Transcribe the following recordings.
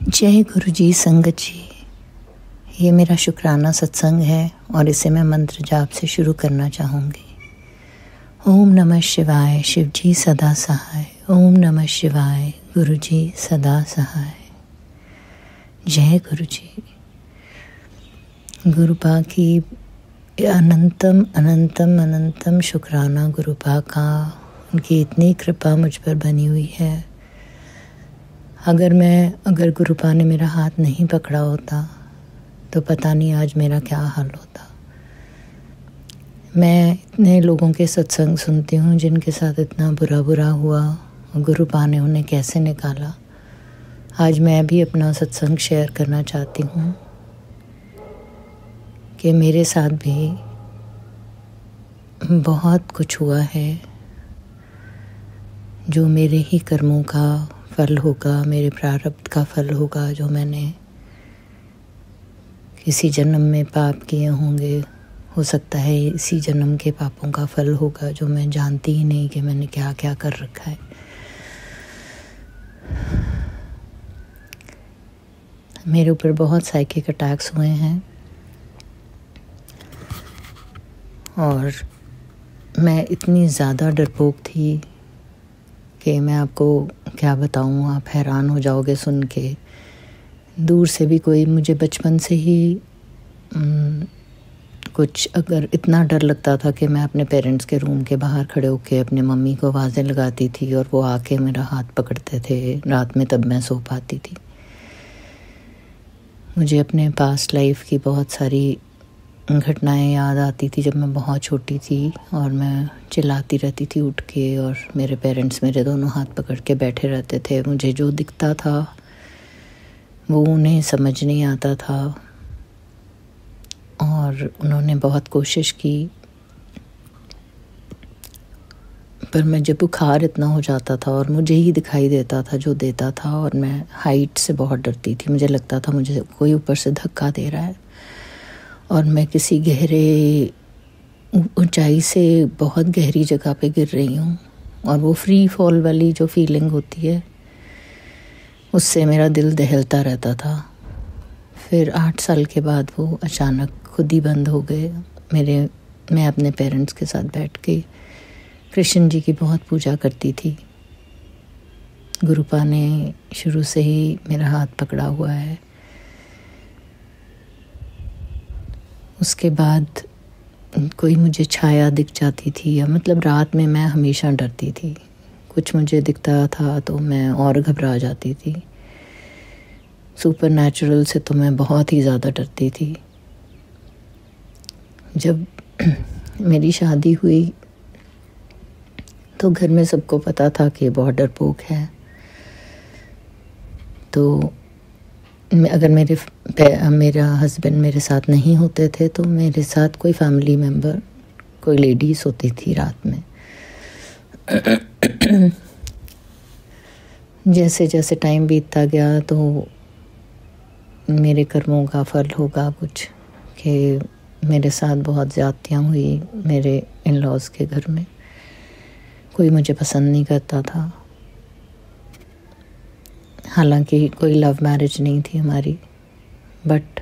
जय गुरु जी संगत जी। ये मेरा शुक्राना सत्संग है और इसे मैं मंत्र जाप से शुरू करना चाहूँगी। ओम नमः शिवाय, शिव जी सदा सहाय। ओम नमः शिवाय, गुरु जी सदा सहाय। जय गुरु जी। गुरुपा की अनंतम अनंतम अनंतम शुक्राना गुरुपा का। उनकी इतनी कृपा मुझ पर बनी हुई है। अगर गुरुपा ने मेरा हाथ नहीं पकड़ा होता तो पता नहीं आज मेरा क्या हाल होता। मैं इतने लोगों के सत्संग सुनती हूँ जिनके साथ इतना बुरा हुआ और गुरुपा ने उन्हें कैसे निकाला। आज मैं भी अपना सत्संग शेयर करना चाहती हूँ कि मेरे साथ भी बहुत कुछ हुआ है जो मेरे ही कर्मों का फल होगा, मेरे प्रारब्ध का फल होगा, जो मैंने किसी जन्म में पाप किए होंगे। हो सकता है इसी जन्म के पापों का फल होगा जो मैं जानती ही नहीं कि मैंने क्या क्या कर रखा है। मेरे ऊपर बहुत साइकिक अटैक्स हुए हैं और मैं इतनी ज़्यादा डरपोक थी कि मैं आपको क्या बताऊँ, आप हैरान हो जाओगे सुन के। दूर से भी कोई मुझे बचपन से ही कुछ अगर इतना डर लगता था कि मैं अपने पेरेंट्स के रूम के बाहर खड़े होकर अपने मम्मी को आवाज़ें लगाती थी और वो आके मेरा हाथ पकड़ते थे रात में, तब मैं सो पाती थी। मुझे अपने पास्ट लाइफ की बहुत सारी घटनाएं याद आती थी जब मैं बहुत छोटी थी और मैं चिल्लाती रहती थी उठ के, और मेरे पेरेंट्स मेरे दोनों हाथ पकड़ के बैठे रहते थे। मुझे जो दिखता था वो उन्हें समझ नहीं आता था और उन्होंने बहुत कोशिश की, पर मैं जब बुखार इतना हो जाता था और मुझे ही दिखाई देता था जो देता था, और मैं हाइट से बहुत डरती थी। मुझे लगता था मुझे कोई ऊपर से धक्का दे रहा है और मैं किसी गहरे ऊंचाई से बहुत गहरी जगह पे गिर रही हूँ, और वो फ्री फॉल वाली जो फीलिंग होती है उससे मेरा दिल दहलता रहता था। फिर 8 साल के बाद वो अचानक खुद ही बंद हो गए। मैं अपने पेरेंट्स के साथ बैठ के कृष्ण जी की बहुत पूजा करती थी। गुरुपा ने शुरू से ही मेरा हाथ पकड़ा हुआ है। उसके बाद कोई मुझे छाया दिख जाती थी, या मतलब रात में मैं हमेशा डरती थी। कुछ मुझे दिखता था तो मैं और घबरा जाती थी। सुपर नेचुरल से तो मैं बहुत ही ज़्यादा डरती थी। जब मेरी शादी हुई तो घर में सबको पता था कि बहुत डरपोक है। तो अगर मेरा हस्बैंड मेरे साथ नहीं होते थे तो मेरे साथ कोई फैमिली मेम्बर, कोई लेडीज़ होती थी रात में। जैसे जैसे टाइम बीतता गया तो मेरे कर्मों का फल होगा कुछ, कि मेरे साथ बहुत ज़्यादतियाँ हुई मेरे इन लॉज़ के घर में। कोई मुझे पसंद नहीं करता था, हालांकि कोई लव मैरिज नहीं थी हमारी, बट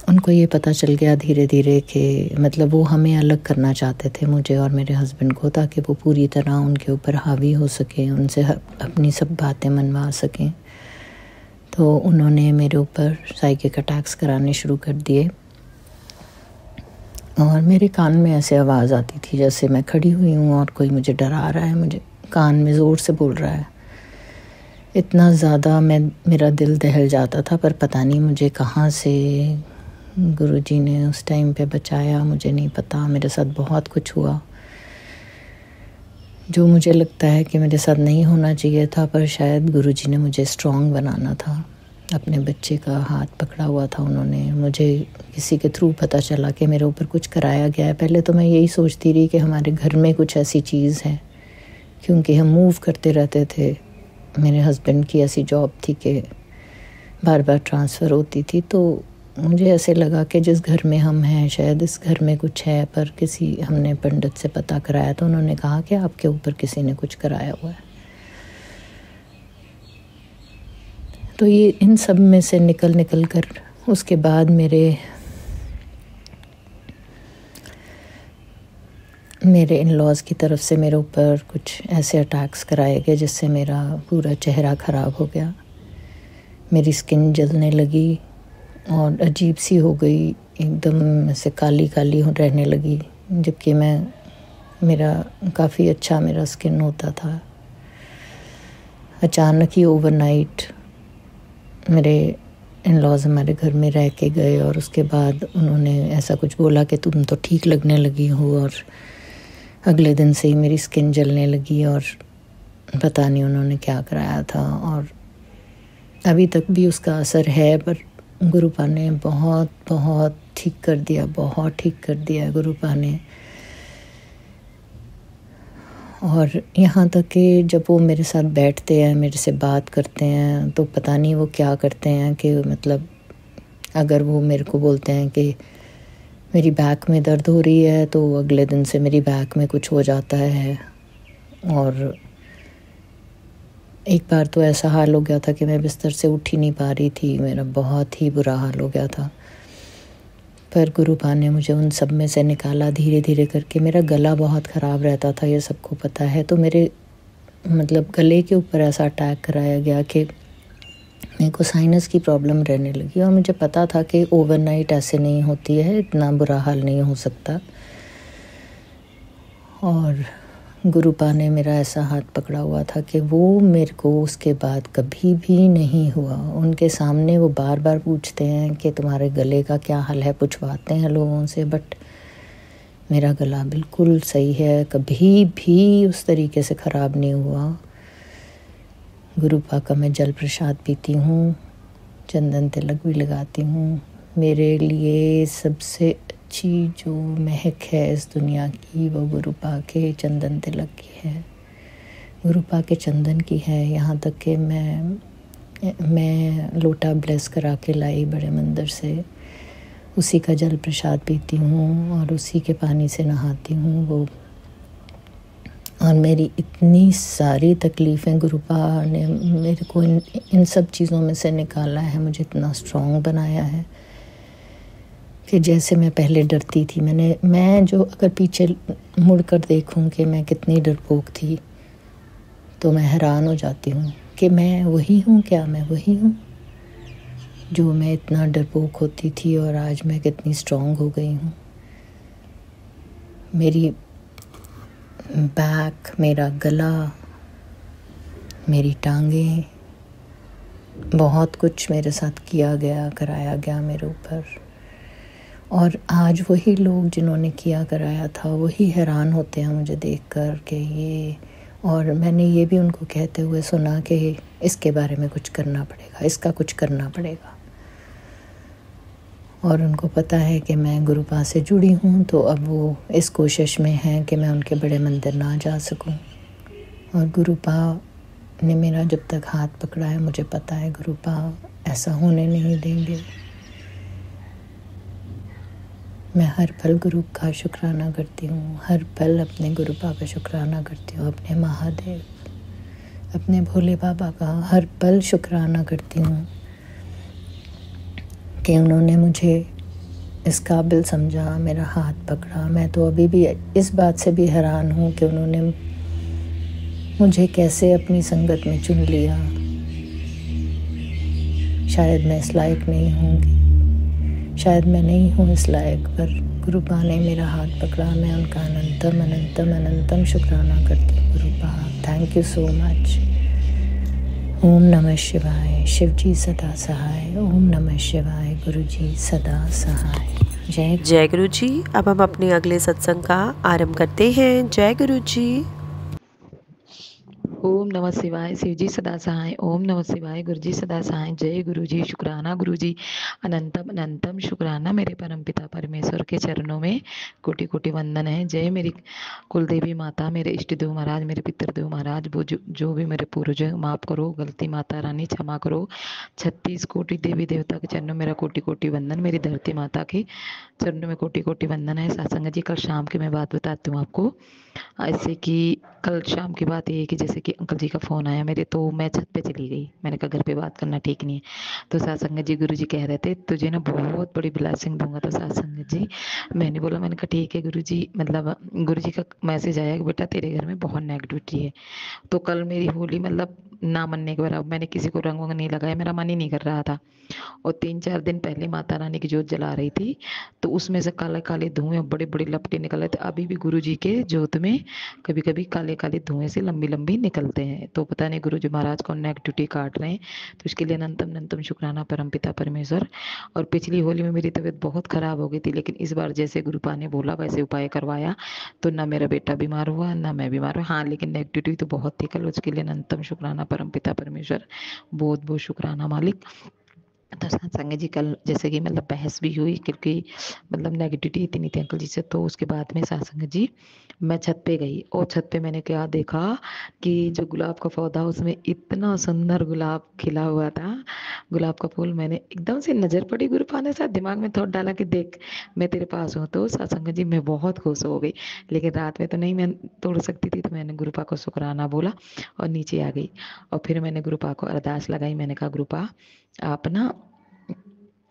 उनको ये पता चल गया धीरे धीरे कि मतलब वो हमें अलग करना चाहते थे, मुझे और मेरे हस्बैंड को, ताकि वो पूरी तरह उनके ऊपर हावी हो सकें, उनसे अपनी सब बातें मनवा सकें। तो उन्होंने मेरे ऊपर साइकिक अटैक्स कराने शुरू कर दिए और मेरे कान में ऐसे आवाज़ आती थी जैसे मैं खड़ी हुई हूँ और कोई मुझे डरा रहा है, मुझे कान में ज़ोर से बोल रहा है। इतना ज़्यादा मेरा दिल दहल जाता था, पर पता नहीं मुझे कहाँ से गुरुजी ने उस टाइम पे बचाया, मुझे नहीं पता। मेरे साथ बहुत कुछ हुआ जो मुझे लगता है कि मेरे साथ नहीं होना चाहिए था, पर शायद गुरुजी ने मुझे स्ट्रॉन्ग बनाना था। अपने बच्चे का हाथ पकड़ा हुआ था उन्होंने। मुझे किसी के थ्रू पता चला कि मेरे ऊपर कुछ कराया गया है। पहले तो मैं यही सोचती रही कि हमारे घर में कुछ ऐसी चीज़ है, क्योंकि हम मूव करते रहते थे। मेरे हस्बैंड की ऐसी जॉब थी कि बार बार ट्रांसफ़र होती थी, तो मुझे ऐसे लगा कि जिस घर में हम हैं शायद इस घर में कुछ है। पर हमने पंडित से पता कराया तो उन्होंने कहा कि आपके ऊपर किसी ने कुछ कराया हुआ है। तो ये इन सब में से निकल निकल कर उसके बाद मेरे इन लॉज की तरफ से मेरे ऊपर कुछ ऐसे अटैक्स कराए गए जिससे मेरा पूरा चेहरा ख़राब हो गया। मेरी स्किन जलने लगी और अजीब सी हो गई, एकदम ऐसे काली काली रहने लगी, जबकि मेरा काफ़ी अच्छा मेरा स्किन होता था। अचानक ही ओवरनाइट मेरे इन लॉज हमारे घर में रह के गए और उसके बाद उन्होंने ऐसा कुछ बोला कि तुम तो ठीक लगने लगी हो, और अगले दिन से ही मेरी स्किन जलने लगी और पता नहीं उन्होंने क्या कराया था, और अभी तक भी उसका असर है। पर गुरुपा ने बहुत बहुत ठीक कर दिया, बहुत ठीक कर दिया गुरुपा ने। और यहाँ तक कि जब वो मेरे साथ बैठते हैं, मेरे से बात करते हैं, तो पता नहीं वो क्या करते हैं कि मतलब अगर वो मेरे को बोलते हैं कि मेरी बैक में दर्द हो रही है, तो अगले दिन से मेरी बैक में कुछ हो जाता है। और एक बार तो ऐसा हाल हो गया था कि मैं बिस्तर से उठ ही नहीं पा रही थी, मेरा बहुत ही बुरा हाल हो गया था। पर गुरुपा ने मुझे उन सब में से निकाला धीरे धीरे करके। मेरा गला बहुत ख़राब रहता था, ये सबको पता है, तो मेरे मतलब गले के ऊपर ऐसा अटैक कराया गया कि मेरे को साइनस की प्रॉब्लम रहने लगी। और मुझे पता था कि ओवरनाइट ऐसे नहीं होती है, इतना बुरा हाल नहीं हो सकता। और गुरुपा ने मेरा ऐसा हाथ पकड़ा हुआ था कि वो मेरे को उसके बाद कभी भी नहीं हुआ। उनके सामने वो बार बार पूछते हैं कि तुम्हारे गले का क्या हाल है, पूछवाते हैं लोगों से, बट मेरा गला बिल्कुल सही है, कभी भी उस तरीके से ख़राब नहीं हुआ। गुरुपा का मैं जल प्रसाद पीती हूँ, चंदन तिलक भी लगाती हूँ। मेरे लिए सबसे अच्छी जो महक है इस दुनिया की वो गुरुपा के चंदन तिलक की है, गुरुपा के चंदन की है। यहाँ तक कि मैं लोटा ब्लेस करा के लाई बड़े मंदिर से, उसी का जल प्रसाद पीती हूँ और उसी के पानी से नहाती हूँ वो। और मेरी इतनी सारी तकलीफ़ें गुरुपा ने मेरे को इन सब चीज़ों में से निकाला है, मुझे इतना स्ट्रॉन्ग बनाया है कि जैसे मैं पहले डरती थी, मैं जो अगर पीछे मुड़कर देखूं कि मैं कितनी डरपोक थी, तो मैं हैरान हो जाती हूँ कि मैं वही हूँ, क्या मैं वही हूँ जो मैं इतना डरपोक होती थी, और आज मैं कितनी स्ट्रॉन्ग हो गई हूँ। मेरी बैक, मेरा गला, मेरी टांगें, बहुत कुछ मेरे साथ किया गया, कराया गया मेरे ऊपर। और आज वही लोग जिन्होंने किया कराया था वही हैरान होते हैं मुझे देखकर कि ये। और मैंने ये भी उनको कहते हुए सुना कि इसके बारे में कुछ करना पड़ेगा, इसका कुछ करना पड़ेगा। और उनको पता है कि मैं गुरुपा से जुड़ी हूँ, तो अब वो इस कोशिश में हैं कि मैं उनके बड़े मंदिर ना जा सकूँ। और गुरुपा ने मेरा जब तक हाथ पकड़ा है, मुझे पता है गुरुपा ऐसा होने नहीं देंगे। मैं हर पल गुरु का शुक्राना करती हूँ, हर पल अपने गुरुपा का शुक्राना करती हूँ, अपने महादेव, अपने भोले बाबा का हर पल शुक्राना करती हूँ कि उन्होंने मुझे इस काबिल समझा, मेरा हाथ पकड़ा। मैं तो अभी भी इस बात से भी हैरान हूँ कि उन्होंने मुझे कैसे अपनी संगत में चुन लिया। शायद मैं इस लायक नहीं होंगी, शायद मैं नहीं हूँ इस लायक, पर गुरुपा ने मेरा हाथ पकड़ा। मैं उनका अनंतम अनंतम अनंतम शुक्राना करती हूँ। गुरुपा, थैंक यू सो मच। ओम नमः शिवाय। शिव जी सदा सहाय। ओम नमः शिवाय। गुरु जी सदा सहाय। जय गुरु जी। अब हम अपने अगले सत्संग का आरंभ करते हैं। जय गुरु जी। ओम नमः शिवाय। शिव जी सदा सहाय। ओम नमः शिवाय। गुरु जी सदा सहाय। जय गुरु जी। शुक्राना गुरु जी, अनंतम अनंतम शुक्राना मेरे परम पिता परमेश्वर के चरणों में कोटि कोटि वंदन है। जय मेरी कुल देवी माता, मेरे इष्ट देव महाराज, मेरे पितृदेव महाराज, वो जो भी मेरे पूर्वज, माफ करो, गलती माता रानी क्षमा करो। 36 कोटि देवी देवता के चरणों मेरा कोटि कोटि वंदन। मेरी धरती माता के चरणों में कोटि कोटि वंदन है। सत्संग जी, कल शाम की मैं बात बताती हूँ आपको। ऐसे कि कल शाम की बात ये है कि जैसे कि कि अंकल जी का फ़ोन आया मेरे, तो मैं छत पे चली गई। मैंने कहा घर पे बात करना ठीक नहीं है। तो सत्संग जी गुरु जी कह रहे थे तुझे ना बहुत बड़ी ब्लेसिंग दूंगा। तो सत्संग जी मैंने बोला, मैंने कहा ठीक है गुरु जी, मतलब गुरु जी का मैसेज आया कि बेटा तेरे घर में बहुत नेगेटिविटी है। तो कल मेरी होली मतलब ना मनने के बराबर, मैंने किसी को रंग वंग नहीं लगाया, मेरा मन ही नहीं कर रहा था। और 3-4 दिन पहले माता रानी की जोत जला रही थी, तो उसमें से काले काले धुएं बड़े बड़े लपटे निकल रहे थे। अभी भी गुरु जी के जोत में कभी कभी काले काले धुएं से लंबी लंबी निकलते हैं। तो पता नहीं गुरु जी महाराज कौन नेगेटिविटी काट रहे हैं। तो इसके लिए अनंतम अनंतम शुक्राना परमपिता परमेश्वर। और पिछली होली में मेरी तबीयत बहुत खराब हो गई थी, लेकिन इस बार जैसे गुरुपा ने बोला वैसे उपाय करवाया, तो ना मेरा बेटा बीमार हुआ ना मैं बीमार हुआ। हाँ, लेकिन नेगेटिविटी तो बहुत थी कल, उसके लिए अनंतम शुक्राना परमपिता परमेश्वर, बहुत बहुत शुक्राना मालिक। तो सत्संग जी कल जैसे कि मतलब बहस भी हुई, क्योंकि मतलब नेगेटिविटी इतनी थी अंकल जी से। तो उसके बाद में सत्संग जी मैं छत पे गई, और छत पे मैंने क्या देखा कि जो गुलाब का पौधा उसमें इतना सुंदर गुलाब खिला हुआ था, गुलाब का फूल। मैंने एकदम से नजर पड़ी, गुरुपा ने साथ दिमाग में थोड़ा डाला कि देख मैं तेरे पास हूँ। तो सत्संग जी मैं बहुत खुश हो गई, लेकिन रात में तो नहीं मैं तोड़ सकती थी। तो मैंने गुरुपा को शुक्राना बोला और नीचे आ गई। और फिर मैंने गुरुपा को अरदास लगाई। मैंने कहा गुरुपा आप ना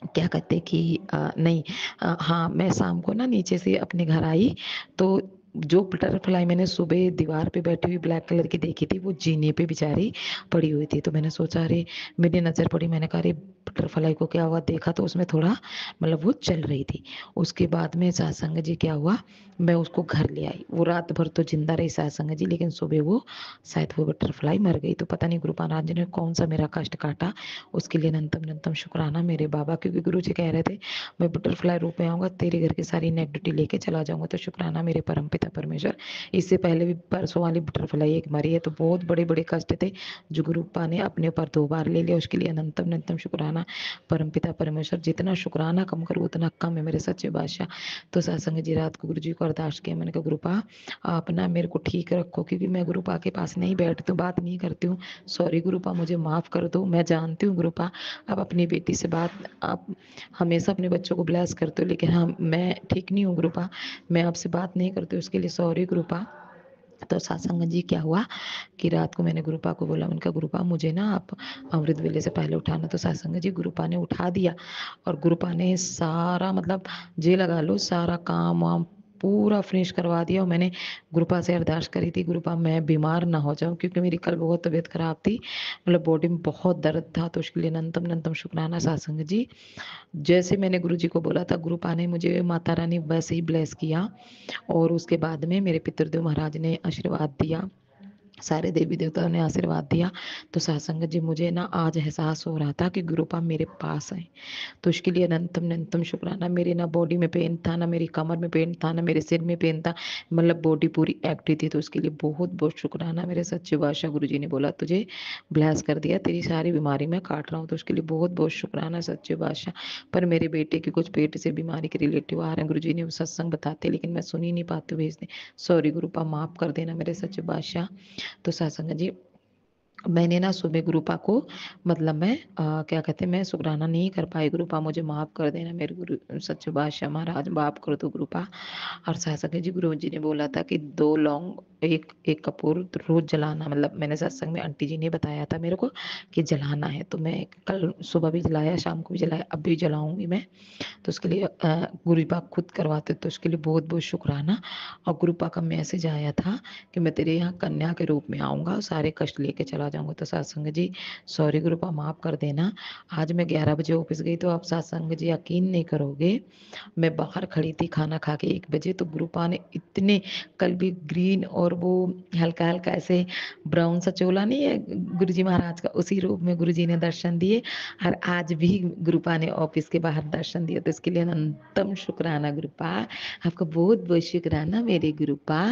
क्या कहते कि नहीं, हाँ मैं शाम को ना नीचे से अपने घर आई, तो जो बटरफ्लाई मैंने सुबह दीवार पे बैठी हुई ब्लैक कलर की देखी थी, वो जीने पे बेचारी पड़ी हुई थी। तो मैंने सोचा अरे, मेरी नज़र पड़ी, मैंने कहा अरे बटरफ्लाई को क्या हुआ, देखा तो उसमें थोड़ा मतलब वो चल रही थी। उसके बाद में सत्संग जी क्या हुआ, मैं उसको घर ले आई। वो रात भर तो जिंदा रही सत्संग जी, लेकिन सुबह वो शायद वो बटरफ्लाई मर गई। तो पता नहीं गुरु महाराज जी ने कौन सा मेरा कष्ट काटा, उसके लिए अनंतम अनंतम शुक्राना मेरे बाबा। क्योंकि गुरु जी कह रहे थे मैं बटरफ्लाई रूप में आऊंगा, तेरे घर की सारी नेगेटिविटी लेके चला जाऊंगा। तो शुक्राना मेरे परमपिता परमेश्वर। इससे पहले भी परसों वाली बटरफ्लाई एक मरी है, तो बहुत बड़े बड़े कष्ट थे जो गुरुपा ने अपने ऊपर 2 बार ले लिया। उसके लिए अनंतम अनंतम शुक्राना परमपिता परमेश्वर। जितना शुक्राना कम करूँ उतना कम है मेरे सच्चे बादशाह। तो सत्संग जी रात को गुरु जी को अरदास किया। मैंने कहा गुरुपा आप ना मेरे को ठीक रखो, क्योंकि मैं गुरुपा के पास नहीं बैठती हूँ, बात नहीं करती हूँ। सॉरी गुरुपा, मुझे माफ़ कर दो। मैं जानती हूँ गुरुपा आप अपनी बेटी से बात, आप हमेशा अपने बच्चों को ब्लेस करते हो, लेकिन हाँ मैं ठीक नहीं हूँ गुरुपा, मैं आपसे बात नहीं करती हूँ, उसके लिए सॉरी गुरुपा। तो सत्संग जी क्या हुआ कि रात को मैंने गुरुपा को बोला, उनका गुरुपा मुझे ना आप अमृत वेले से पहले उठाना। तो सत्संग जी गुरुपा ने उठा दिया, और गुरुपा ने सारा मतलब जे लगा लो सारा काम वाम पूरा फिनिश करवा दिया। और मैंने गुरुपा से अरदास करी थी गुरुपा मैं बीमार ना हो जाऊं, क्योंकि मेरी कल बहुत तबीयत खराब थी, मतलब बॉडी में बहुत दर्द था। तो उसके लिए अनंतम अनंतम शुक्राना सत्संग जी। जैसे मैंने गुरु जी को बोला था, गुरुपा ने मुझे माता रानी वैसे ही ब्लेस किया। और उसके बाद में मेरे पितृदेव महाराज ने आशीर्वाद दिया, सारे देवी देवताओं ने आशीर्वाद दिया। तो सत्संग जी मुझे ना आज एहसास हो रहा था कि गुरुपा मेरे पास है। तो उसके लिए अनंतम अनंतम शुक्राना। मेरे ना बॉडी में पेन था, ना मेरी कमर में पेन था, ना मेरे सिर में पेन था, मतलब बॉडी पूरी एक्टिव थी। तो उसके लिए बहुत बहुत शुक्राना मेरे सच्चे बादशाह। गुरु जी ने बोला तुझे ब्लेस कर दिया, तेरी सारी बीमारी मैं काट रहा हूँ। तो उसके लिए बहुत बहुत शुक्राना सच्चे बादशाह। पर मेरे बेटे की कुछ पेट से बीमारी के रिलेटिव आ रहे हैं, गुरु जी ने वो सत्संग बताते, लेकिन मैं सुन ही नहीं पाती हूँ, भेजते। सॉरी गुरुपा, माफ कर देना मेरे सच्चे बादशाह। तो सत्संग जी मैंने ना सुबह गुरुपा को मतलब मैं क्या कहते हैं, मैं शुक्राना नहीं कर पाई। गुरुपा मुझे माफ़ कर देना मेरे गुरु सच्चे बादशाह महाराज, माफ़ कर दो गुरुपा। और सत्संग जी गुरु जी ने बोला था कि 2 लौंग एक एक कपूर रोज जलाना, मतलब मैंने सत्संग में आंटी जी ने बताया था मेरे को कि जलाना है। तो मैं कल सुबह भी जलाया, शाम को भी जलाया, अब भी जलाऊंगी मैं। तो उसके लिए गुरुपा खुद करवाते, तो उसके लिए बहुत बहुत शुक्राना। और गुरुपा का मैसेज आया था कि मैं तेरे यहाँ कन्या के रूप में आऊँगा, सारे कष्ट लेके चला जाऊँगा। तो सत्संग जी सॉरी गुरुपा, माफ़ कर देना। आज मैं 11 बजे ऑफिस गई, तो आप सत्संग जी यकीन नहीं करोगे, मैं बाहर खड़ी थी खाना खा के 1 बजे, तो गुरुपा ने इतने, कल भी ग्रीन और वो हल्का हल्का ऐसे ब्राउन सा चोला नहीं है गुरु जी महाराज का, उसी रूप में गुरु जी ने दर्शन दिए। और आज भी गुरुपा ने ऑफिस के बाहर दर्शन दिया। तो इसके लिए अनंतम शुक्राना गुरुपा, आपका बहुत बहुत शुक्राना मेरे गुरुपा।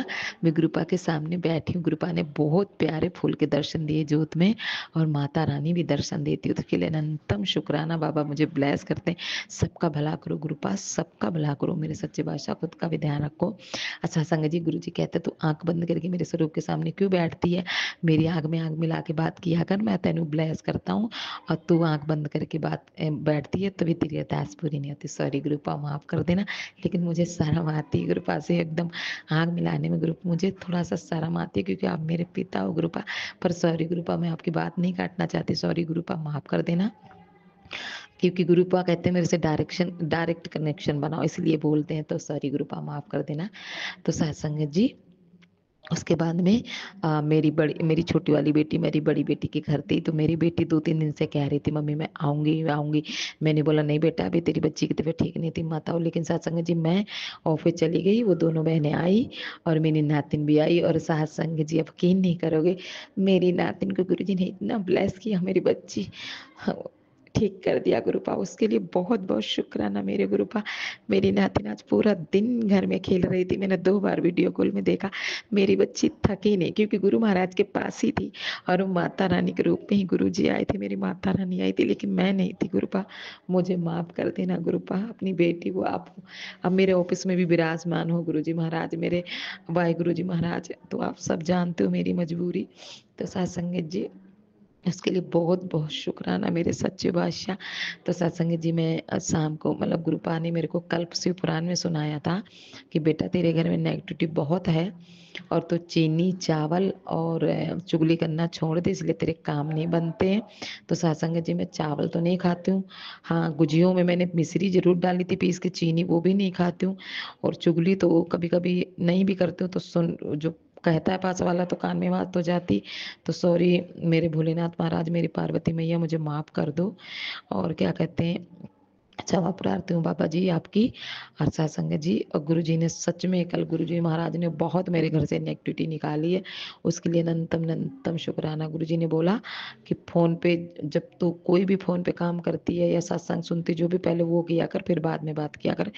मैं गुरुपा के सामने बैठी हूँ, गुरुपा ने बहुत प्यारे फूल के दर्शन दिए, जोत में, और माता रानी भी दर्शन देती है। उसके लिए अनंतम शुक्राना बाबा, मुझे ब्लेस करते हैं। सबका भला करो गुरुपास, सबका भला करो मेरे सच्चे बादशाह, खुद का भी ध्यान रखो। अच्छा संगत जी, गुरु जी कहते तू आंख बंद करके मेरे स्वरूप के सामने क्यों बैठती है, मेरी आंख में आंख मिला के बात किया कर, मैं तेनू ब्लेस करता हूँ, और तू आंख बंद करके बैठती है तभी तेरी अरदास पूरी नहीं होती। सॉरी गुरुपा, माफ कर देना, लेकिन मुझे शर्म आती है गुरुपा से एकदम आंख मिलाने में। गुरुपा मुझे थोड़ा सा शर्म आती है क्योंकि आप मेरे पिता हो गुरुपा। पर सॉरी गुरुपा, मैं आपकी बात नहीं काटना चाहती, सॉरी गुरुपा, माफ कर देना। क्योंकि गुरुपा कहते हैं मेरे से डायरेक्ट कनेक्शन बनाओ, इसलिए बोलते हैं, तो सॉरी गुरुपा, माफ कर देना। तो सत्संग जी, उसके बाद में मेरी छोटी वाली बेटी मेरी बड़ी बेटी के घर थी। तो मेरी बेटी 2-3 दिन से कह रही थी मम्मी मैं आऊंगी आऊंगी। मैंने बोला नहीं बेटा, अभी तेरी बच्ची की तबीयत ठीक नहीं थी, मत आओ। लेकिन सत्संग जी, मैं ऑफिस चली गई, वो दोनों बहनें आई और मेरी नातिन भी आई। और सत्संग जी, अब यकीन नहीं करोगे, मेरी नातिन को गुरु जी ने इतना ब्लेस किया, मेरी बच्ची ठीक कर दिया गुरुपा। उसके लिए बहुत बहुत शुक्राना मेरे गुरुपा। मेरी नातिन आज पूरा दिन घर में खेल रही थी, मैंने 2 बार वीडियो कॉल में देखा। मेरी बच्ची थकी नहीं, क्योंकि गुरु महाराज के पास ही थी और वो माता रानी के रूप में ही गुरु जी आए थे, मेरी माता रानी आई थी, लेकिन मैं नहीं थी गुरुपा। मुझे माफ कर देना गुरुपा, अपनी बेटी को आप अब मेरे ऑफिस में भी विराजमान हो गुरु जी महाराज, मेरे वाहिगुरु जी महाराज, तो आप सब जानते हो मेरी मजबूरी। तो सत्संग जी, उसके लिए बहुत बहुत शुक्राना मेरे सच्चे बादशाह। तो सत्संग जी, मैं शाम को मतलब गुरुपा ने मेरे को कल्प शिव पुराण में सुनाया था कि बेटा तेरे घर में नेगेटिविटी बहुत है, और तो चीनी चावल और चुगली करना छोड़ दे, इसलिए तेरे काम नहीं बनते हैं। तो सत्संग जी, मैं चावल तो नहीं खाती हूँ, हाँ गुजियों में मैंने मिश्री जरूर डाली थी पीस के, चीनी वो भी नहीं खाती हूँ, और चुगली तो कभी कभी नहीं भी करती हूँ। तो सुन, जो कहता है पास वाला तो कान में बात हो जाती। तो सॉरी मेरे भोलेनाथ महाराज, मेरी पार्वती मैया, मुझे माफ कर दो। और क्या कहते हैं, क्षमा प्रार्थी हूँ बाबा जी आपकी। और सत्संग जी, और गुरु जी ने सच में कल गुरु जी महाराज ने बहुत मेरे घर से नेगेटिविटी निकाली है, उसके लिए अनंतम अनंतम शुक्राना। गुरु जी ने बोला कि फोन पे जब तू कोई भी फोन पे काम करती है या सत्संग सुनती, जो भी पहले वो किया कर, फिर बाद में बात किया कर,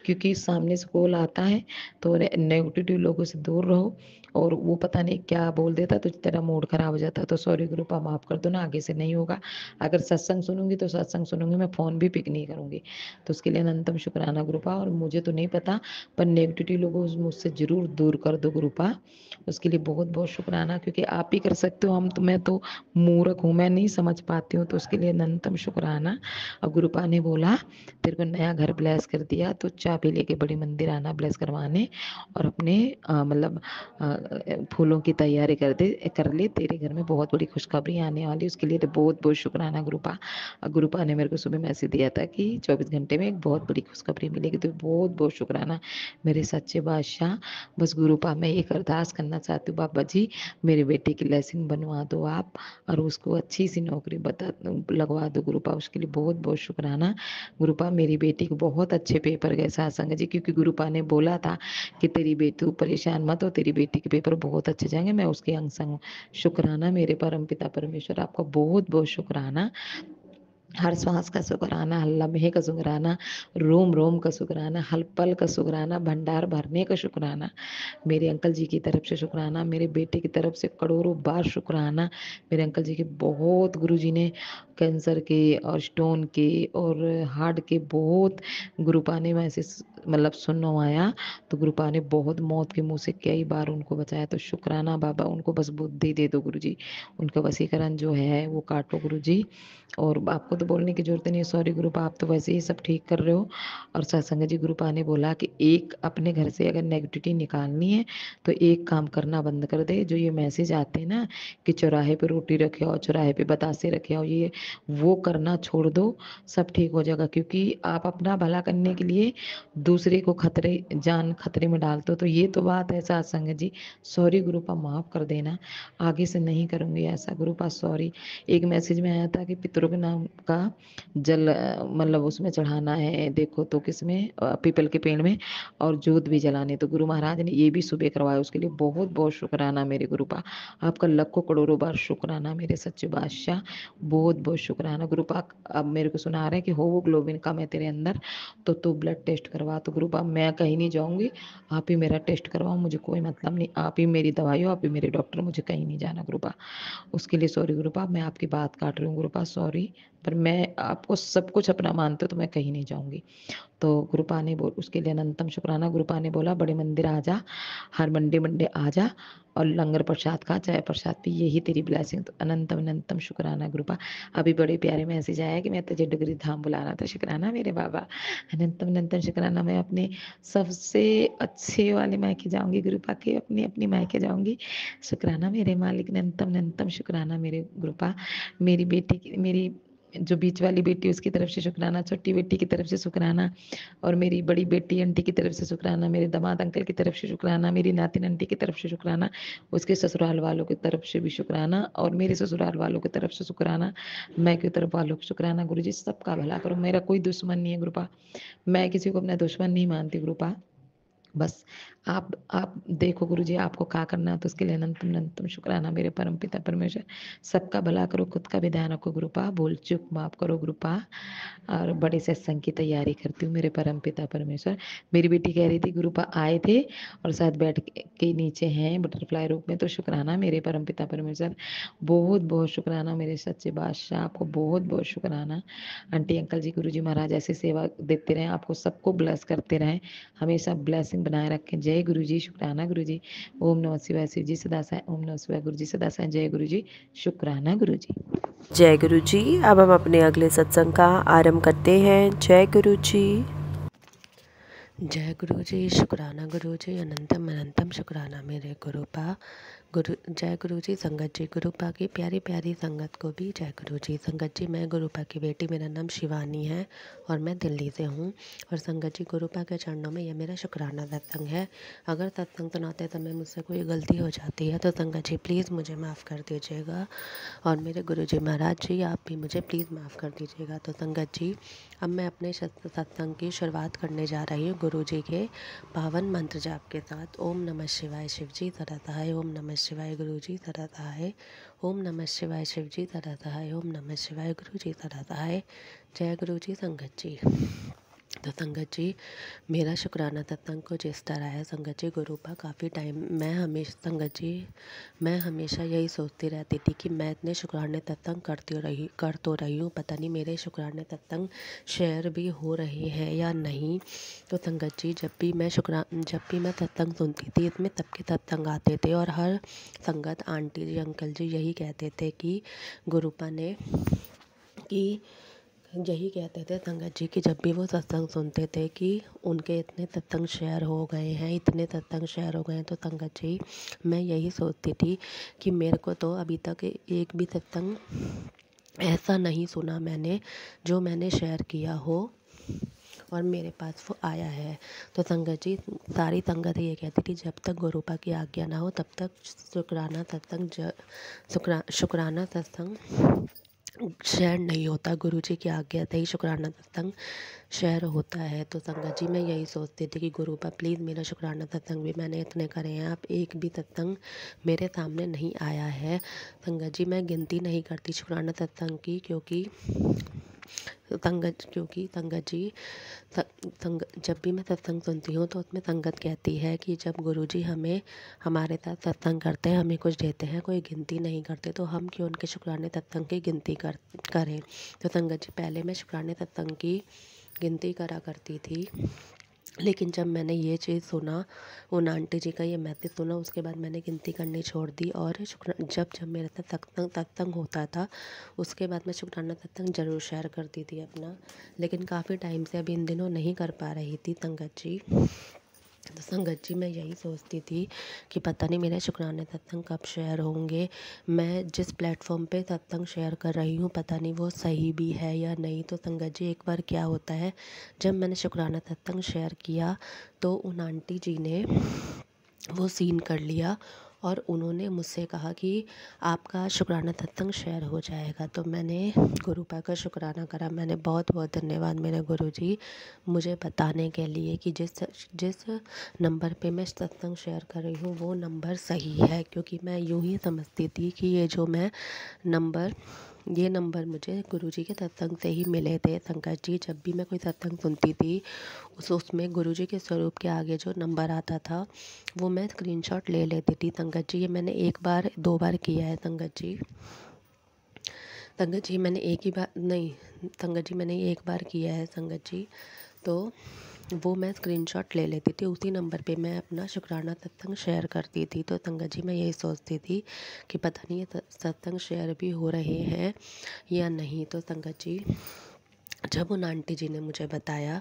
क्योंकि सामने से कॉल आता है तो नेगेटिव लोगों से दूर रहो, और वो पता नहीं क्या बोल देता तो तेरा मूड खराब हो जाता। तो सॉरी गुरुपा, माफ कर दो ना, आगे से नहीं होगा। अगर सत्संग सुनूंगी तो सत्संग सुनूंगी, मैं फोन भी पिक नहीं करूंगी। तो उसके लिए अनंतम शुक्राना गुरुपा। और मुझे तो नहीं पता, पर नेगेटिविटी लोगों मुझसे जरूर दूर कर दो गुरुपा, उसके लिए बहुत बहुत शुक्राना, क्योंकि आप ही कर सकते हो, हम तो मैं तो मूर्ख हूँ, मैं नहीं समझ पाती हूँ। तो उसके लिए अनंतम शुक्राना। और गुरुपा ने बोला तेरे को नया घर ब्लेस कर दिया, तो चाबी लेके बड़ी मंदिर आना ब्लेस करवाने, और अपने मतलब फूलों की तैयारी कर ले, तेरे घर में बहुत बड़ी खुशखबरी आने वाली। उसके लिए तो बहुत बहुत शुक्राना गुरुपा। गुरुपा ने मेरे को सुबह मैसेज दिया था कि 24 घंटे में एक बहुत बड़ी खुशखबरी मिलेगी, तो बहुत बहुत शुक्राना मेरे सच्चे बादशाह। बस गुरुपा, मैं एक अरदास करना चाहती हूँ बाबा जी, मेरे बेटे की लेसन बनवा दो आप, और उसको अच्छी सी नौकरी लगवा दो गुरुपा। उसके लिए बहुत बहुत शुक्राना गुरुपा। मेरी बेटी को बहुत अच्छे पेपर गए सत्संग जी, क्योंकि गुरुपा ने बोला था कि तेरी बेटी, तू परेशान मत हो, तेरी बेटी के पेपर बहुत अच्छे जाएंगे, मैं उसके अंग संग हूँ। शुक्राना मेरे परम पिता परमेश्वर, आपका बहुत बहुत शुक्राना। हर श्वास का शुक्राना, हर लम्हे का शुक्राना, रोम रोम का शुक्राना, हर पल का शुक्राना, भंडार भरने का शुक्राना। मेरे अंकल जी की तरफ से शुक्राना, मेरे बेटे की तरफ से करोड़ों बार शुक्राना। मेरे अंकल जी के बहुत, गुरु जी ने कैंसर के और स्टोन के और हार्ट के बहुत, गुरुपा ने वैसे मतलब सुनवाया, तो गुरुपा ने बहुत मौत के मुंह से कई बार उनको बचाया। तो शुक्राना बाबा, उनको बस बुद्धि दे दो गुरु जी, उनका वसीकरण जो है वो काटो गुरु जी। और आपको तो बोलने की जरूरत नहीं है, सॉरी गुरुपा, आप तो वैसे ही सब ठीक कर रहे हो। और सत्संग जी, गुरुपा ने बोला कि एक अपने घर से अगर नेगेटिविटी निकालनी है तो एक काम करना बंद कर दे, जो ये मैसेज आते हैं ना कि चौराहे पे रोटी रखे हो, चौराहे पे बतासे रखे हो, ये वो करना छोड़ दो, सब ठीक हो जाएगा। क्योंकि आप अपना भला करने के लिए दूसरे को जान खतरे में डालते हो। तो ये तो बात है सत्संग जी, सॉरी गुरुपा, माफ कर देना, आगे से नहीं करूंगी ऐसा गुरुपा, सॉरी। एक मैसेज में आया था कि पितरों के नाम का जल मतलब उसमें चढ़ाना है, देखो तो किसमें, पीपल के पेड़ में, और जोत भी जलाने, तो गुरु महाराज ने ये भी सुबह करवाया। उसके लिए बहुत बहुत शुक्राना मेरे गुरुपा, आपका लाखों करोड़ों बार शुक्राना मेरे सच्चे बादशाह, बहुत बहुत शुक्राना गुरुपा। अब मेरे को सुना रहा है कि होमोग्लोबिन कम है तेरे अंदर, तो तू ब्लड टेस्ट करवा, तो गुरुपा मैं कहीं नहीं जाऊँगी, आप ही मेरा टेस्ट करवाओ, मुझे कोई मतलब नहीं, आप ही मेरी दवाई हो, आप ही मेरे डॉक्टर, मुझे कहीं नहीं जाना गुरुपा। उसके लिए सॉरी गुरुपा, मैं आपकी बात काट रही हूँ गुरुपा, सॉरी, पर मैं आपको सब कुछ अपना मानते हो तो मैं कहीं नहीं जाऊँगी। तो गुरुपा ने बोल उसके लिए अनंतम शुक्राना। गुरुपा ने बोला बड़े मंदिर आ जा, हर मंडे मंडे आ जा और लंगर प्रसाद खा, चाय प्रसाद पी, यही तेरी ब्लेसिंग। तो अनंतम अनंतम शुक्राना गुरुपा। अभी बड़े प्यारे मैसेज आया कि मैं तुझे डुगरी धाम बुलाना था, शुक्राना मेरे बाबा, अनंतम अनंतम शुक्राना। मैं अपने सबसे अच्छे वाले मायके जाऊंगी गुरुपा के, अपनी अपनी मायके जाऊंगी, शुक्राना मेरे मालिक, अनंतम अनंतम शुक्राना मेरे गुरुपा। मेरी बेटी की, मेरी जो बीच वाली बेटी उसकी तरफ से शुक्राना, छोटी बेटी की तरफ से शुक्राना, और मेरी बड़ी बेटी आंटी की तरफ से शुक्राना, मेरे दामाद अंकल की तरफ से शुक्राना, मेरी नातिन आंटी की तरफ से शुक्राना, उसके ससुराल वालों की तरफ से भी शुक्राना, और मेरे ससुराल वालों की तरफ से शुक्राना, मैं की तरफ वालों को शुक्राना। गुरुजी सबका भला करो, मेरा कोई दुश्मन नहीं है गुरुपा, मैं किसी को अपना दुश्मन नहीं मानती गुरुपा। बस आप देखो गुरुजी आपको क्या करना है, तो उसके लिए अनंतम अनंतम शुक्राना मेरे परम पिता परमेश्वर। सबका भला करो, खुद का भी ध्यान रखो गुरुपा, भूल चूक माफ करो गुरुपा। और बड़े सत्संग की तैयारी करती हूँ मेरे परम पिता परमेश्वर। मेरी बेटी कह रही थी गुरुपा आए थे और शायद बैठ के नीचे हैं बटरफ्लाई रूप में, तो शुक्राना मेरे परम पिता परमेश्वर, बहुत बहुत शुक्राना मेरे सच्चे बादशाह, आपको बहुत बहुत शुक्राना। आंटी अंकल जी, गुरु जी महाराज ऐसी सेवा देते रहें, आपको सबको ब्लेस करते रहें, हमेशा ब्लेसिंग बनाए रखें। जय गुरु जी, शुक्राना गुरु जी, ओम नमः शिवाय, शिव जी सदा साई, ओम नमः शिवाय, गुरु जी सदा साई, जय गुरु जी, शुक्राना गुरु जी। जय गुरु जी। अब हम अपने अगले सत्संग का आरंभ करते हैं। जय गुरु जी। जय गुरु जी, शुक्राना गुरु जी, अनंतम अनंतम शुक्राना मेरे गुरुपा। जय गुरु जी। संगत जी, गुरुपा की प्यारी प्यारी संगत को भी जय गुरु जी। संगत जी, मैं गुरुपा की बेटी, मेरा नाम शिवानी है और मैं दिल्ली से हूँ। और संगत जी, गुरुपा के चरणों में यह मेरा शुक्राना सत्संग है। अगर सत्संग सुनाते समय मुझसे कोई गलती हो जाती है तो संगत जी प्लीज़ मुझे माफ़ कर दीजिएगा, और मेरे गुरु जी महाराज जी आप भी मुझे प्लीज़ माफ़ कर दीजिएगा। तो संगत जी, अब मैं अपने सत्संग की शुरुआत करने जा रही हूँ गुरु जी के पावन मंत्र जाप के साथ। ओम नमः शिवाय, शिव जी सरताय, ओम नमः शिवाय, गुरु जी सरताय, ओम नमः शिवाय, शिव जी सरताय, ओम नमः शिवाय, गुरु जी सरताय। जय गुरु जी। संगत जी, तो संगत जी, मेरा शुक्राना सत्संग को जिस तरह है संगत जी, गुरुपा काफ़ी टाइम मैं हमेशा यही सोचती रहती थी कि मैं इतने शुक्राने सत्संग कर तो रही हूँ, पता नहीं मेरे शुक्राने सत्संग शेयर भी हो रहे हैं या नहीं। तो संगत जी, जब भी मैं सत्संग सुनती थी, इसमें सबके सत्संग आते थे और हर संगत आंटी जी अंकल जी यही कहते थे कि गुरुपा ने यही कहते थे संगत जी कि जब भी वो सत्संग सुनते थे कि उनके इतने सत्संग शेयर हो गए हैं, इतने सत्संग शेयर हो गए हैं। तो संगत जी, मैं यही सोचती थी कि मेरे को तो अभी तक एक भी सत्संग ऐसा नहीं सुना मैंने जो मैंने शेयर किया हो और मेरे पास वो आया है। तो संगत जी, सारी संगत ये कहती थी जब तक गुरुपा की आज्ञा ना हो तब तक शुक्राना सत्संग शेयर नहीं होता, गुरुजी की आज्ञा से ही शुक्राना सत्संग शेयर होता है। तो संगत जी, मैं यही सोचती थी कि गुरुपा प्लीज़ मेरा शुक्राना सत्संग भी मैंने इतने करे हैं, आप एक भी सत्संग मेरे सामने नहीं आया है। संगत जी, मैं गिनती नहीं करती शुक्राना सत्संग की, क्योंकि संगत जी, जब भी मैं सत्संग सुनती हूँ तो उसमें संगत कहती है कि जब गुरुजी हमारे साथ सत्संग करते हैं, हमें कुछ देते हैं, कोई गिनती नहीं करते, तो हम क्यों उनके शुक्राने सत्संग की गिनती करें। तो संगत जी, पहले मैं शुक्राने सत्संग की गिनती करा करती थी, लेकिन जब मैंने ये चीज़ सुना, उन आंटी जी का ये मैसेज सुना, उसके बाद मैंने गिनती करनी छोड़ दी। और जब मेरे साथ सत्संग होता था, उसके बाद मैं शुक्राना सत्संग ज़रूर शेयर करती थी अपना, लेकिन काफ़ी टाइम से अभी इन दिनों नहीं कर पा रही थी संगत जी। तो संगत जी, मैं यही सोचती थी कि पता नहीं मेरे शुक्राने सत्संग कब शेयर होंगे, मैं जिस प्लेटफॉर्म पे सत्संग शेयर कर रही हूँ पता नहीं वो सही भी है या नहीं। तो संगत जी, एक बार क्या होता है, जब मैंने शुक्राना सत्संग शेयर किया तो उन आंटी जी ने वो सीन कर लिया और उन्होंने मुझसे कहा कि आपका शुक्राना सत्संग शेयर हो जाएगा। तो मैंने गुरुपा का शुक्राना करा, मैंने बहुत बहुत धन्यवाद मेरे गुरुजी मुझे बताने के लिए कि जिस नंबर पे मैं सत्संग शेयर कर रही हूँ वो नंबर सही है, क्योंकि मैं यूँ ही समझती थी कि ये जो मैं नंबर ये नंबर मुझे गुरुजी के सत्संग से ही मिले थे। संगत जी, जब भी मैं कोई सत्संग सुनती थी उसमें गुरुजी के स्वरूप के आगे जो नंबर आता था वो मैं स्क्रीनशॉट ले लेती थी। संगत जी, ये मैंने 1 बार 2 बार किया है। संगत जी मैंने एक ही बार नहीं, संगत जी मैंने ये 1 बार किया है। संगत जी, तो वो मैं स्क्रीनशॉट ले लेती थी, उसी नंबर पे मैं अपना शुक्राना सत्संग शेयर करती थी। तो संगत जी, मैं यही सोचती थी कि पता नहीं ये सत्संग शेयर भी हो रहे हैं या नहीं। तो संगत जी, जब उन आंटी जी ने मुझे बताया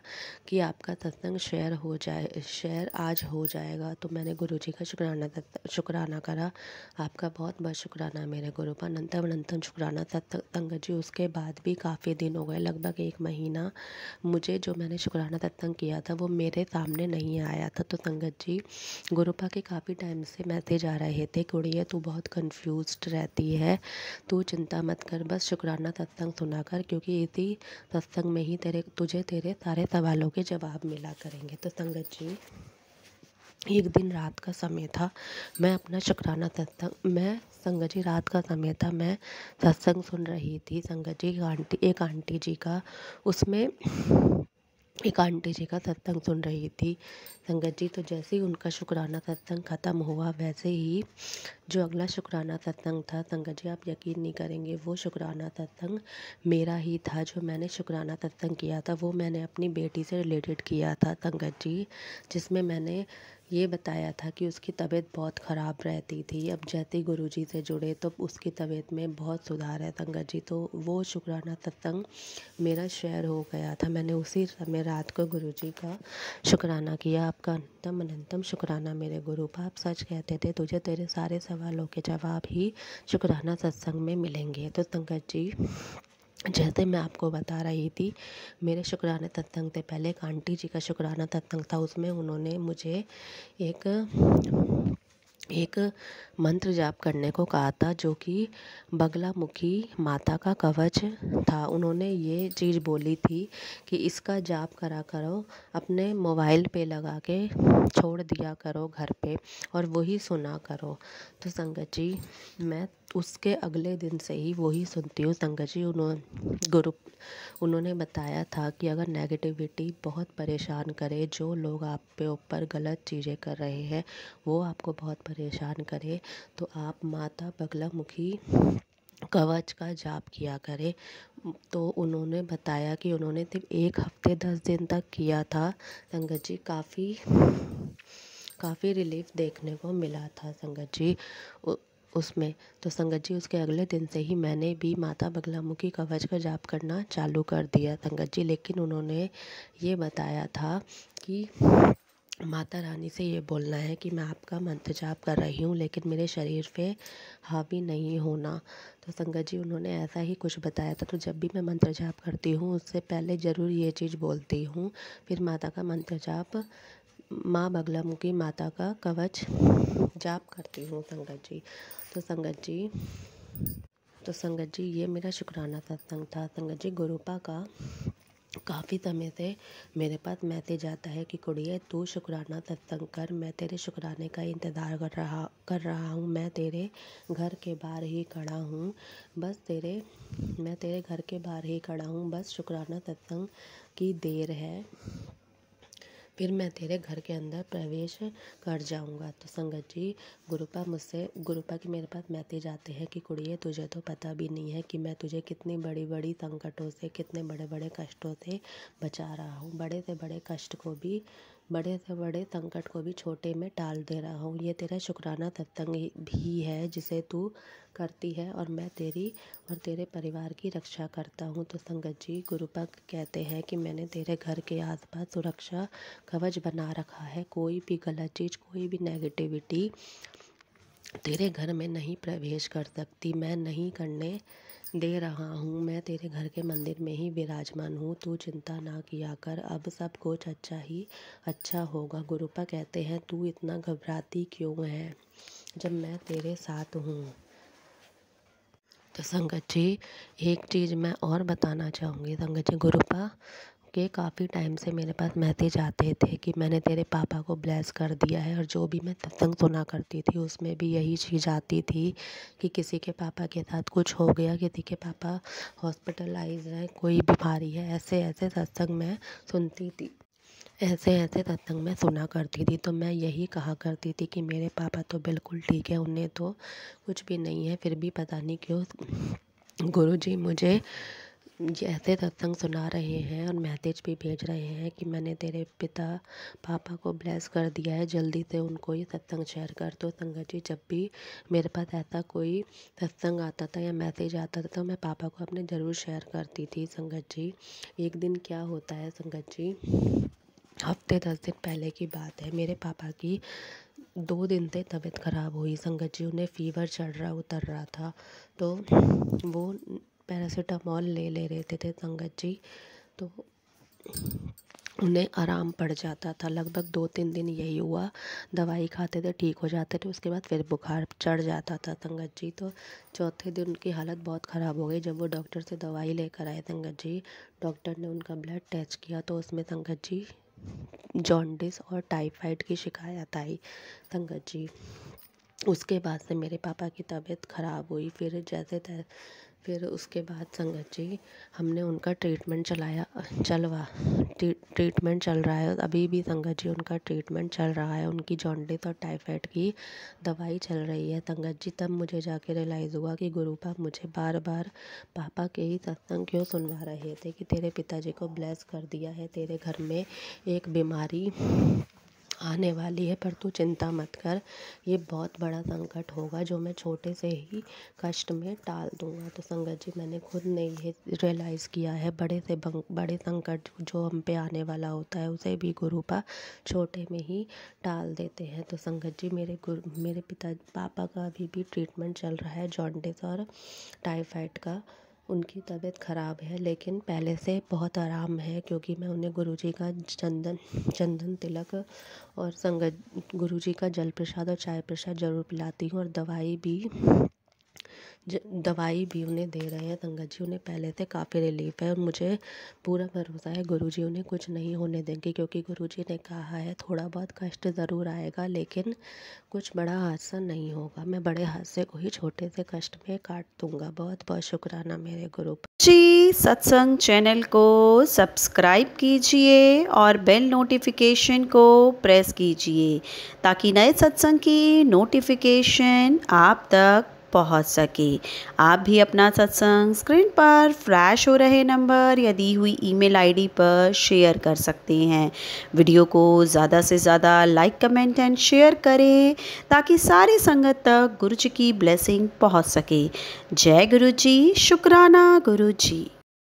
कि आपका सत्संग शेयर आज हो जाएगा, तो मैंने गुरुजी का शुक्राना करा। आपका बहुत बहुत शुक्राना मेरे गुरुपा, अनंतम अनंतम शुक्राना। संगत जी, उसके बाद भी काफ़ी दिन हो गए, लगभग 1 महीना मुझे जो मैंने शुक्राना सत्संग किया था वो मेरे सामने नहीं आया था। तो संगत जी, गुरुपा के काफ़ी टाइम से मैसेज आ रहे थे, कुड़िए तू बहुत कंफ्यूज्ड रहती है, तू चिंता मत कर, बस शुक्राना सत्संग सुना कर, क्योंकि इसी सत्संग में ही तुझे तेरे सारे सवालों के जवाब मिला करेंगे। तो संगत जी, एक दिन रात का समय था, मैं अपना शुक्राना सत्संग संगत जी रात का समय था, मैं सत्संग सुन रही थी। संगत जी, एक आंटी जी का उसमें एक आंटी जी का सत्संग सुन रही थी। संगत जी, तो जैसे ही उनका शुक्राना सत्संग ख़त्म हुआ, वैसे ही जो अगला शुक्राना सत्संग था, संगत जी आप यकीन नहीं करेंगे, वो शुक्राना सत्संग मेरा ही था। जो मैंने शुक्राना सत्संग किया था वो मैंने अपनी बेटी से रिलेटेड किया था। संगत जी, जिसमें मैंने ये बताया था कि उसकी तबीयत बहुत ख़राब रहती थी, अब जैसे ही गुरुजी से जुड़े तो उसकी तबीयत में बहुत सुधार है। संगत जी, तो वो शुक्राना सत्संग मेरा शेयर हो गया था, मैंने उसी समय रात को गुरुजी का शुक्राना किया। आपका अनंतम अनंतम शुक्राना मेरे गुरुपा, आप सच कहते थे, तुझे तेरे सारे सवालों के जवाब ही शुक्राना सत्संग में मिलेंगे। तो संगत जी, जैसे मैं आपको बता रही थी, मेरे शुक्राना सत्संग से पहले एक आंटी जी का शुक्राना सत्संग था, उसमें उन्होंने मुझे एक मंत्र जाप करने को कहा था, जो कि बगलामुखी माता का कवच था। उन्होंने ये चीज़ बोली थी कि इसका जाप करा करो, अपने मोबाइल पे लगा के छोड़ दिया करो घर पे, और वही सुना करो। तो संगत जी, मैं उसके अगले दिन से ही वही सुनती हूँ। संगत जी, उन्होंने बताया था कि अगर नेगेटिविटी बहुत परेशान करे, जो लोग आप पे ऊपर गलत चीज़ें कर रहे हैं वो आपको बहुत परेशान करे, तो आप माता बगलामुखी कवच का जाप किया करें। तो उन्होंने बताया कि उन्होंने सिर्फ 1 हफ्ते 10 दिन तक किया था। संगत जी, काफ़ी रिलीफ देखने को मिला था। संगत जी, उसमें तो संगत जी, उसके अगले दिन से ही मैंने भी माता बगलामुखी कवच का जाप करना चालू कर दिया। संगत जी, लेकिन उन्होंने ये बताया था कि माता रानी से ये बोलना है कि मैं आपका मंत्र जाप कर रही हूँ, लेकिन मेरे शरीर पे हावी नहीं होना। तो संगत जी, उन्होंने ऐसा ही कुछ बताया था। तो जब भी मैं मंत्र जाप करती हूँ उससे पहले ज़रूर ये चीज़ बोलती हूँ, फिर माता का मंत्र जाप, माँ बगलामुखी माता का कवच जाप करती हूँ। तो संगत जी, ये मेरा शुक्राना सत्संग था। संगत जी, गुरुपा का काफ़ी समय से मेरे पास मैसेज आता है कि कुड़िए तू शुक्राना सत्संग कर, मैं तेरे शुक्राने का इंतज़ार कर रहा हूँ, मैं तेरे घर के बाहर ही खड़ा हूँ, मैं तेरे घर के बाहर ही खड़ा हूँ, बस शुक्राना सत्संग की देर है, फिर मैं तेरे घर के अंदर प्रवेश कर जाऊंगा। तो संगत जी, गुरुपा की मेरे पास मैसेज आते हैं कि कुड़िए तुझे तो पता भी नहीं है कि मैं तुझे कितनी बड़ी बड़ी संकटों से, कितने बड़े बड़े कष्टों से बचा रहा हूँ, बड़े से बड़े संकट को भी छोटे में टाल दे रहा हूँ। ये तेरा शुक्राना सत्संग भी है जिसे तू करती है, और मैं तेरी और तेरे परिवार की रक्षा करता हूँ। तो संगत जी, गुरुपा कहते हैं कि मैंने तेरे घर के आसपास सुरक्षा कवच बना रखा है, कोई भी गलत चीज़, कोई भी नेगेटिविटी तेरे घर में नहीं प्रवेश कर सकती, मैं नहीं करने दे रहा हूँ, मैं तेरे घर के मंदिर में ही विराजमान हूँ, तू चिंता ना किया कर, अब सब कुछ अच्छा होगा। गुरुपा कहते हैं तू इतना घबराती क्यों है जब मैं तेरे साथ हूँ। तो संगत जी, एक चीज़ मैं और बताना चाहूँगी। संगत जी, के काफ़ी टाइम से मेरे पास मैसेज आते थे कि मैंने तेरे पापा को ब्लेस कर दिया है। और जो भी मैं सत्संग सुना करती थी उसमें भी यही चीज़ आती थी कि किसी के पापा के साथ कुछ हो गया, किसी के पापा हॉस्पिटलाइज हैं, कोई बीमारी है, ऐसे ऐसे सत्संग मैं सुनती थी, ऐसे ऐसे सत्संग में सुना करती थी। तो मैं यही कहा करती थी कि मेरे पापा तो बिल्कुल ठीक है, उन्हें तो कुछ भी नहीं है। फिर भी पता नहीं क्यों गुरुजी मुझे ऐसे सत्संग सुना रहे हैं और मैसेज भी भेज रहे हैं कि मैंने तेरे पापा को ब्लेस कर दिया है, जल्दी से उनको ये सत्संग शेयर कर दो। संगत जी, जब भी मेरे पास ऐसा कोई सत्संग आता था या मैसेज आता था तो मैं पापा को अपने ज़रूर शेयर करती थी। संगत जी, एक दिन क्या होता है संगत जी, हफ्ते 10 दिन पहले की बात है, मेरे पापा की 2 दिन से तबीयत ख़राब हुई। संगत जी, उन्हें फ़ीवर चढ़ रहा उतर रहा था, तो वो पैरासीटामॉल ले रहते थे संगत जी, तो उन्हें आराम पड़ जाता था। लगभग 2-3 दिन यही हुआ, दवाई खाते थे ठीक हो जाते थे, उसके बाद फिर बुखार चढ़ जाता था संगत जी। तो चौथे दिन उनकी हालत बहुत ख़राब हो गई। जब वो डॉक्टर से दवाई लेकर आए संगत जी, डॉक्टर ने उनका ब्लड टेस्ट किया तो उसमें संगत जी जॉन्डिस और टाइफाइड की शिकायत आई संगत जी। उसके बाद से मेरे पापा की तबीयत ख़राब हुई। फिर उसके बाद संगत जी हमने उनका ट्रीटमेंट ट्रीटमेंट चल रहा है अभी भी संगत जी, उनका ट्रीटमेंट चल रहा है। उनकी जॉन्डिस और टाइफाइड की दवाई चल रही है संगत जी। तब मुझे जाके रियलाइज़ हुआ कि गुरुपा मुझे बार बार पापा के ही सत्संग क्यों सुनवा रहे थे कि तेरे पिताजी को ब्लेस कर दिया है, तेरे घर में एक बीमारी आने वाली है, पर तू चिंता मत कर, ये बहुत बड़ा संकट होगा जो मैं छोटे से ही कष्ट में टाल दूंगा। तो संगत जी, मैंने खुद ने ये रियलाइज़ किया है, बड़े संकट जो हम पे आने वाला होता है उसे भी गुरुपा छोटे में ही टाल देते हैं। तो संगत जी, मेरे पापा का अभी भी ट्रीटमेंट चल रहा है जॉन्डिस और टाइफाइड का। उनकी तबीयत ख़राब है लेकिन पहले से बहुत आराम है, क्योंकि मैं उन्हें गुरुजी का चंदन तिलक और गुरुजी का जल प्रसाद और चाय प्रसाद ज़रूर पिलाती हूँ। और दवाई भी उन्हें दे रहे हैं संगत जी। उन्हें पहले से काफ़ी रिलीफ है और मुझे पूरा भरोसा है गुरुजी उन्हें कुछ नहीं होने देंगे, क्योंकि गुरुजी ने कहा है थोड़ा बहुत कष्ट ज़रूर आएगा लेकिन कुछ बड़ा हादसा नहीं होगा। मैं बड़े हादसे को ही छोटे से कष्ट में काट दूंगा। बहुत बहुत शुक्राना मेरे गुरु जी। सत्संग चैनल को सब्सक्राइब कीजिए और बेल नोटिफिकेशन को प्रेस कीजिए ताकि नए सत्संग की नोटिफिकेशन आप तक पहुंच सके। आप भी अपना सत्संग स्क्रीन पर फ्लैश हो रहे नंबर या दी हुई ईमेल आईडी पर शेयर कर सकते हैं। वीडियो को ज़्यादा से ज़्यादा लाइक, कमेंट एंड शेयर करें ताकि सारी संगत तक गुरुजी की ब्लेसिंग पहुंच सके। जय गुरुजी, शुक्राना गुरुजी।